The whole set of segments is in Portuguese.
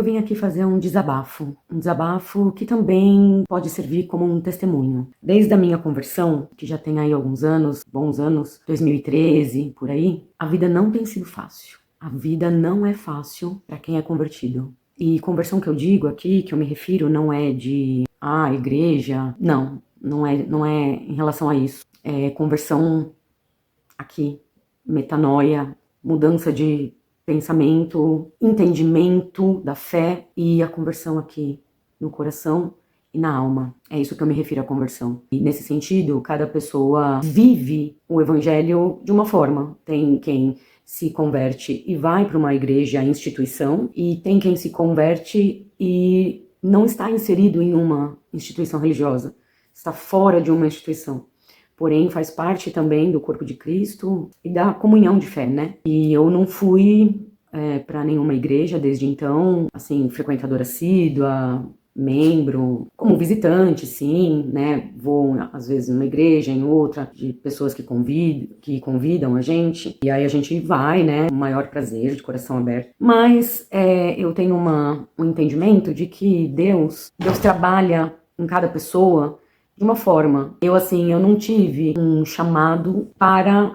Eu vim aqui fazer um desabafo que também pode servir como um testemunho. Desde a minha conversão, que já tem aí alguns anos, bons anos, 2013, por aí, a vida não tem sido fácil. A vida não é fácil para quem é convertido. E conversão que eu digo aqui, que eu me refiro, não é de, igreja, não é em relação a isso. É conversão aqui, metanoia, mudança de pensamento, entendimento da fé e a conversão aqui no coração e na alma. É isso que eu me refiro à conversão. E nesse sentido, cada pessoa vive o evangelho de uma forma. Tem quem se converte e vai para uma igreja, instituição, e tem quem se converte e não está inserido em uma instituição religiosa, está fora de uma instituição. Porém, faz parte também do corpo de Cristo e da comunhão de fé, né? E eu não fui para nenhuma igreja desde então, assim, frequentadora assídua, membro, como visitante, sim, né? Vou, às vezes, numa igreja, em outra, de pessoas que convidam a gente. E aí a gente vai, né? Com o maior prazer, de coração aberto. Mas eu tenho um entendimento de que Deus trabalha em cada pessoa de uma forma. Eu não tive um chamado para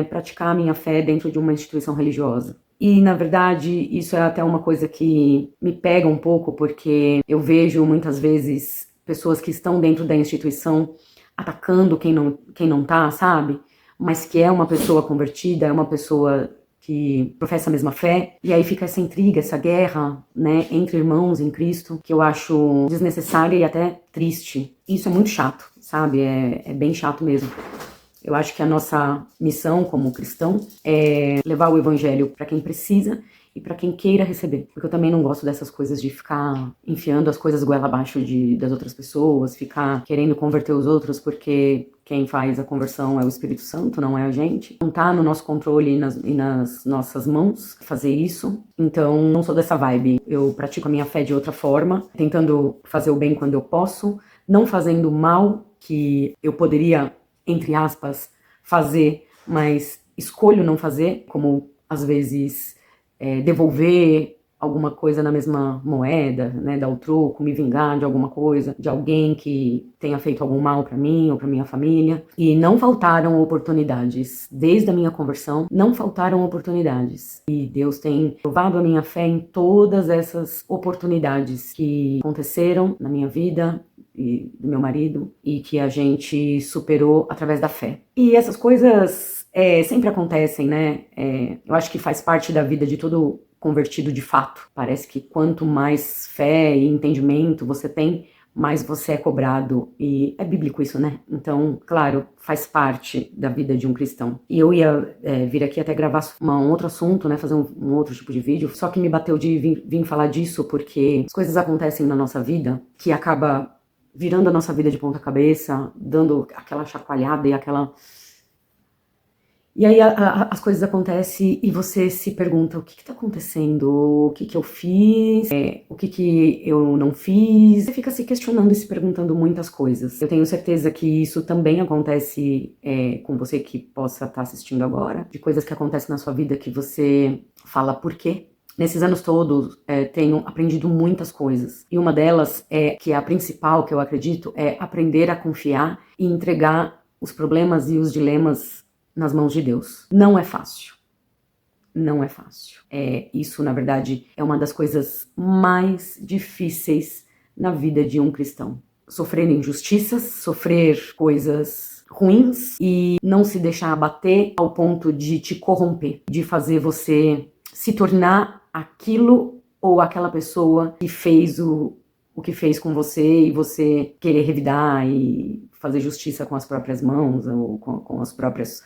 praticar a minha fé dentro de uma instituição religiosa. E, na verdade, isso é até uma coisa que me pega um pouco, porque eu vejo muitas vezes pessoas que estão dentro da instituição atacando quem não tá, sabe? Mas que é uma pessoa convertida, é uma pessoa que professa a mesma fé, e aí fica essa intriga, essa guerra, né, entre irmãos em Cristo, que eu acho desnecessária e até triste. Isso é muito chato, sabe? É bem chato mesmo. Eu acho que a nossa missão como cristão é levar o evangelho para quem precisa e para quem queira receber. Porque eu também não gosto dessas coisas de ficar enfiando as coisas goela abaixo das outras pessoas, ficar querendo converter os outros, porque quem faz a conversão é o Espírito Santo, não é a gente. Não tá no nosso controle e nas nossas mãos fazer isso. Então, não sou dessa vibe. Eu pratico a minha fé de outra forma, tentando fazer o bem quando eu posso, não fazendo o mal que eu poderia, entre aspas, fazer, mas escolho não fazer, como às vezes devolver alguma coisa na mesma moeda, né, dar o troco, me vingar de alguma coisa, de alguém que tenha feito algum mal para mim ou para minha família. E não faltaram oportunidades. Desde a minha conversão, não faltaram oportunidades. E Deus tem provado a minha fé em todas essas oportunidades que aconteceram na minha vida e do meu marido e que a gente superou através da fé. E essas coisas sempre acontecem, né? Eu acho que faz parte da vida de todo convertido de fato. Parece que quanto mais fé e entendimento você tem, mais você é cobrado. E é bíblico isso, né? Então, claro, faz parte da vida de um cristão. E eu ia vir aqui até gravar um outro assunto, né? Fazer um outro tipo de vídeo. Só que me bateu de vir falar disso porque as coisas acontecem na nossa vida que acaba virando a nossa vida de ponta cabeça, dando aquela chacoalhada e aquela... E aí as coisas acontecem e você se pergunta, o que tá acontecendo? O que eu fiz? O que eu não fiz? Você fica se questionando e se perguntando muitas coisas. Eu tenho certeza que isso também acontece com você que possa estar assistindo agora, de coisas que acontecem na sua vida que você fala, por quê? Nesses anos todos, tenho aprendido muitas coisas. E uma delas que é a principal, que eu acredito, é aprender a confiar e entregar os problemas e os dilemas nas mãos de Deus. Não é fácil. Não é fácil. Isso, na verdade, é uma das coisas mais difíceis na vida de um cristão. Sofrer injustiças, sofrer coisas ruins e não se deixar abater ao ponto de te corromper, de fazer você se tornar aquilo ou aquela pessoa que fez o que fez com você e você querer revidar e fazer justiça com as próprias mãos ou com os próprios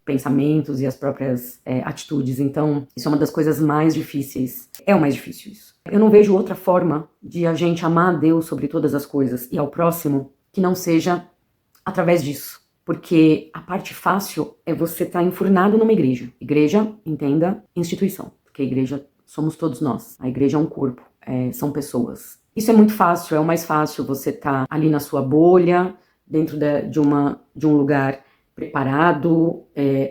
pensamentos e as próprias atitudes. Então, isso é uma das coisas mais difíceis. É o mais difícil isso. Eu não vejo outra forma de a gente amar a Deus sobre todas as coisas e ao próximo que não seja através disso. Porque a parte fácil é você estar enfurnado numa igreja. Igreja, entenda, instituição. Porque a igreja somos todos nós. A igreja é um corpo, são pessoas. Isso é muito fácil, é o mais fácil você estar ali na sua bolha, dentro de um lugar preparado,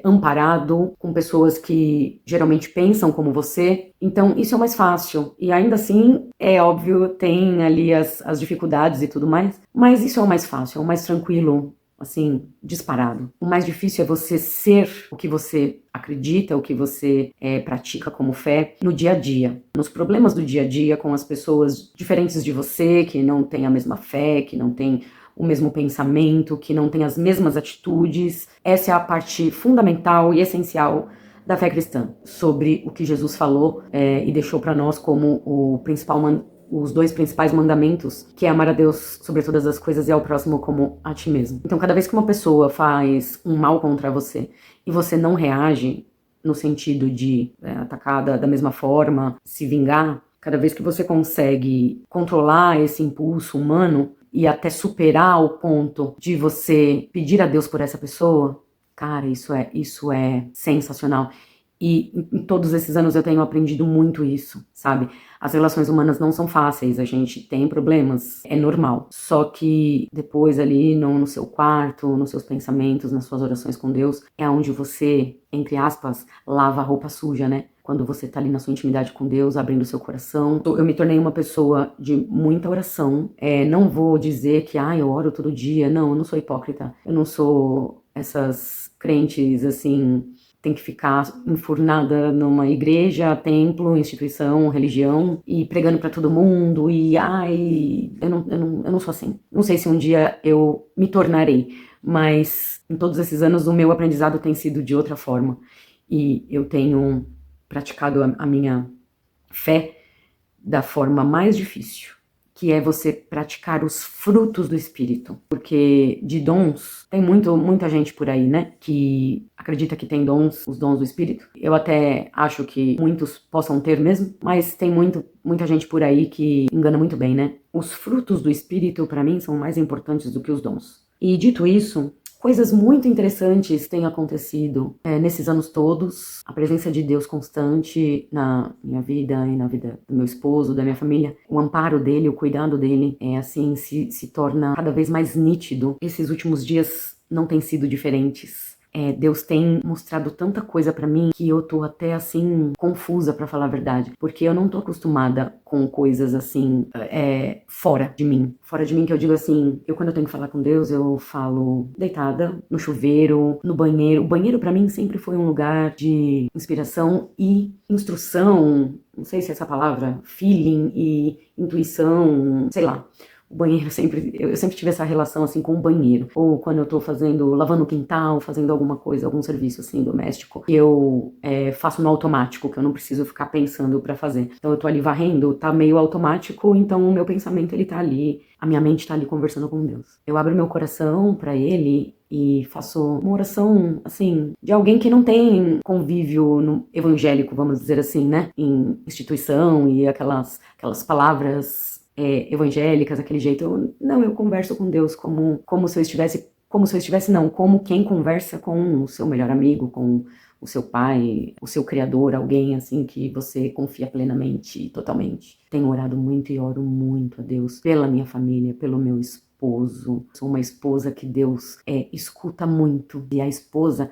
amparado, com pessoas que geralmente pensam como você. Então, isso é o mais fácil. E ainda assim, é óbvio, tem ali as dificuldades e tudo mais, mas isso é o mais fácil, é o mais tranquilo, assim, disparado. O mais difícil é você ser o que você acredita, o que você pratica como fé no dia a dia. Nos problemas do dia a dia, com as pessoas diferentes de você, que não têm a mesma fé, que não têm o mesmo pensamento, que não têm as mesmas atitudes. Essa é a parte fundamental e essencial da fé cristã, sobre o que Jesus falou e deixou para nós como os dois principais mandamentos, que é amar a Deus sobre todas as coisas e ao próximo como a ti mesmo. Então, cada vez que uma pessoa faz um mal contra você e você não reage no sentido de atacar da mesma forma, se vingar, cada vez que você consegue controlar esse impulso humano e até superar o ponto de você pedir a Deus por essa pessoa, cara, isso é sensacional. E em todos esses anos eu tenho aprendido muito isso, sabe? As relações humanas não são fáceis, a gente tem problemas, é normal. Só que depois ali no seu quarto, nos seus pensamentos, nas suas orações com Deus, é onde você, entre aspas, lava a roupa suja, né? Quando você tá ali na sua intimidade com Deus, abrindo seu coração. Eu me tornei uma pessoa de muita oração. Não vou dizer que, eu oro todo dia. Não, eu não sou hipócrita. Eu não sou essas crentes, assim, tem que ficar enfurnada numa igreja, templo, instituição, religião e pregando pra todo mundo e eu não sou assim. Não sei se um dia eu me tornarei, mas em todos esses anos o meu aprendizado tem sido de outra forma e eu tenho praticado a minha fé da forma mais difícil, que é você praticar os frutos do Espírito. Porque de dons, tem muita gente por aí, né, que acredita que tem dons, os dons do Espírito. Eu até acho que muitos possam ter mesmo, mas tem muita gente por aí que engana muito bem, né. Os frutos do Espírito, para mim, são mais importantes do que os dons. E dito isso, coisas muito interessantes têm acontecido nesses anos todos. A presença de Deus constante na minha vida e na vida do meu esposo, da minha família. O amparo dele, o cuidado dele, se torna cada vez mais nítido. Esses últimos dias não têm sido diferentes. Deus tem mostrado tanta coisa pra mim que eu tô até assim confusa, pra falar a verdade, porque eu não tô acostumada com coisas assim fora de mim. Fora de mim que eu digo assim, quando eu tenho que falar com Deus, eu falo deitada, no chuveiro, no banheiro. O banheiro pra mim sempre foi um lugar de inspiração e instrução, não sei se é essa palavra, feeling e intuição, sei lá. O banheiro eu sempre tive essa relação assim com o banheiro. Ou quando eu tô lavando o quintal, fazendo alguma coisa, algum serviço assim doméstico, que eu faço no automático, que eu não preciso ficar pensando pra fazer. Então eu tô ali varrendo, tá meio automático, então o meu pensamento ele tá ali, a minha mente tá ali conversando com Deus. Eu abro meu coração pra ele e faço uma oração, assim, de alguém que não tem convívio evangélico, vamos dizer assim, né? Em instituição e aquelas palavras evangélicas, aquele jeito. Eu converso com Deus como se eu estivesse não, como quem conversa com o seu melhor amigo, com o seu pai, o seu criador, alguém assim que você confia plenamente e totalmente. Tenho orado muito e oro muito a Deus pela minha família, pelo meu esposo. Sou uma esposa que Deus escuta muito, e a esposa,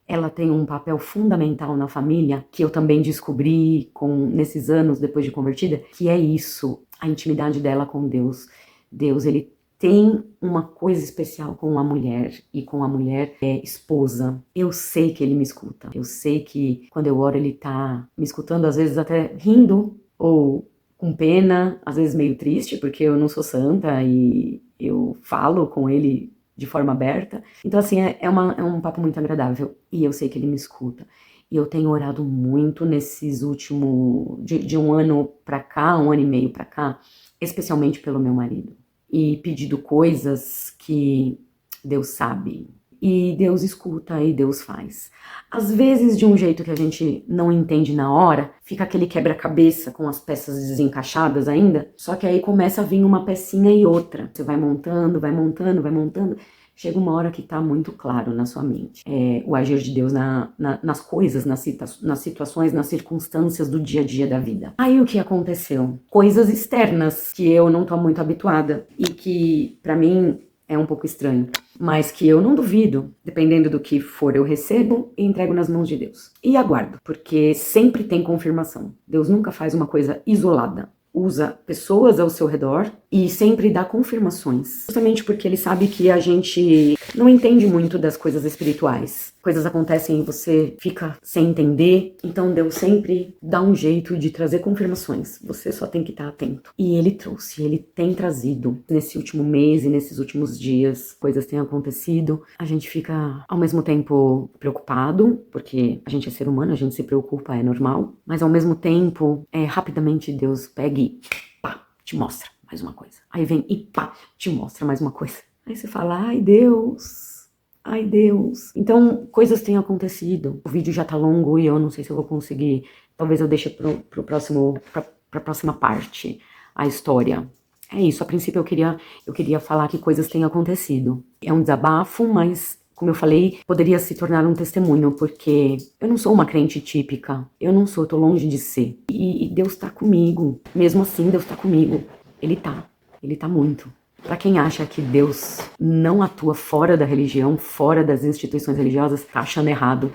ela tem um papel fundamental na família, que eu também descobri nesses anos depois de convertida, que é isso, a intimidade dela com Deus. Deus, ele tem uma coisa especial com a mulher, e com a mulher esposa. Eu sei que ele me escuta. Eu sei que quando eu oro ele tá me escutando, às vezes até rindo, ou com pena, às vezes meio triste, porque eu não sou santa e eu falo com ele de forma aberta. Então assim, é um papo muito agradável, e eu sei que ele me escuta. E eu tenho orado muito nesses últimos, de um ano pra cá, um ano e meio pra cá, especialmente pelo meu marido. E pedido coisas que Deus sabe, e Deus escuta, e Deus faz. Às vezes de um jeito que a gente não entende na hora, fica aquele quebra-cabeça com as peças desencaixadas ainda, só que aí começa a vir uma pecinha e outra. Você vai montando, vai montando, vai montando. Chega uma hora que tá muito claro na sua mente. O agir de Deus nas coisas, nas situações, nas circunstâncias do dia a dia da vida. Aí o que aconteceu? Coisas externas que eu não tô muito habituada e que, pra mim, é um pouco estranho, mas que eu não duvido, dependendo do que for, eu recebo e entrego nas mãos de Deus. E aguardo, porque sempre tem confirmação. Deus nunca faz uma coisa isolada. Usa pessoas ao seu redor e sempre dá confirmações. Justamente porque ele sabe que a gente não entende muito das coisas espirituais. Coisas acontecem e você fica sem entender. Então Deus sempre dá um jeito de trazer confirmações. Você só tem que estar atento. E ele trouxe, ele tem trazido. Nesse último mês e nesses últimos dias, coisas têm acontecido. A gente fica, ao mesmo tempo, preocupado, porque a gente é ser humano, a gente se preocupa, é normal. Mas, ao mesmo tempo, rapidamente Deus pega e pá, te mostra mais uma coisa. Aí vem e pá, te mostra mais uma coisa. Aí você fala, ai Deus, ai Deus. Então, coisas têm acontecido. O vídeo já tá longo e eu não sei se eu vou conseguir. Talvez eu deixe pro próximo, pra próxima parte, a história. É isso, a princípio eu queria falar que coisas têm acontecido. É um desabafo, mas, como eu falei, poderia se tornar um testemunho, porque eu não sou uma crente típica, eu não sou, tô longe de ser. E Deus tá comigo, mesmo assim Deus tá comigo. Ele tá muito. Pra quem acha que Deus não atua fora da religião, fora das instituições religiosas, tá achando errado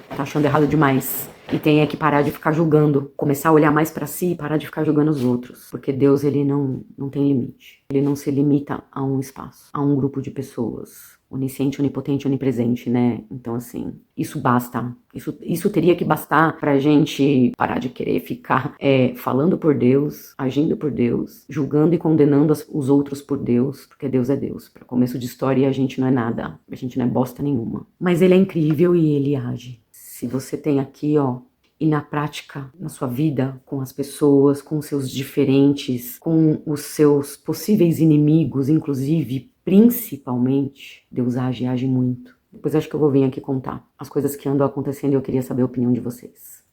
demais. E tem que parar de ficar julgando, começar a olhar mais pra si e parar de ficar julgando os outros. Porque Deus, ele não tem limite. Ele não se limita a um espaço, a um grupo de pessoas. Onisciente, onipotente, onipresente, né? Então, assim, isso basta. Isso teria que bastar pra gente parar de querer ficar falando por Deus, agindo por Deus, julgando e condenando os outros por Deus, porque Deus é Deus. Pra começo de história, a gente não é nada. A gente não é bosta nenhuma. Mas ele é incrível e ele age. Se você tem aqui, e na prática, na sua vida, com as pessoas, com os seus diferentes, com os seus possíveis inimigos, inclusive, principalmente, Deus age muito. Depois acho que eu vou vir aqui contar as coisas que andam acontecendo e eu queria saber a opinião de vocês.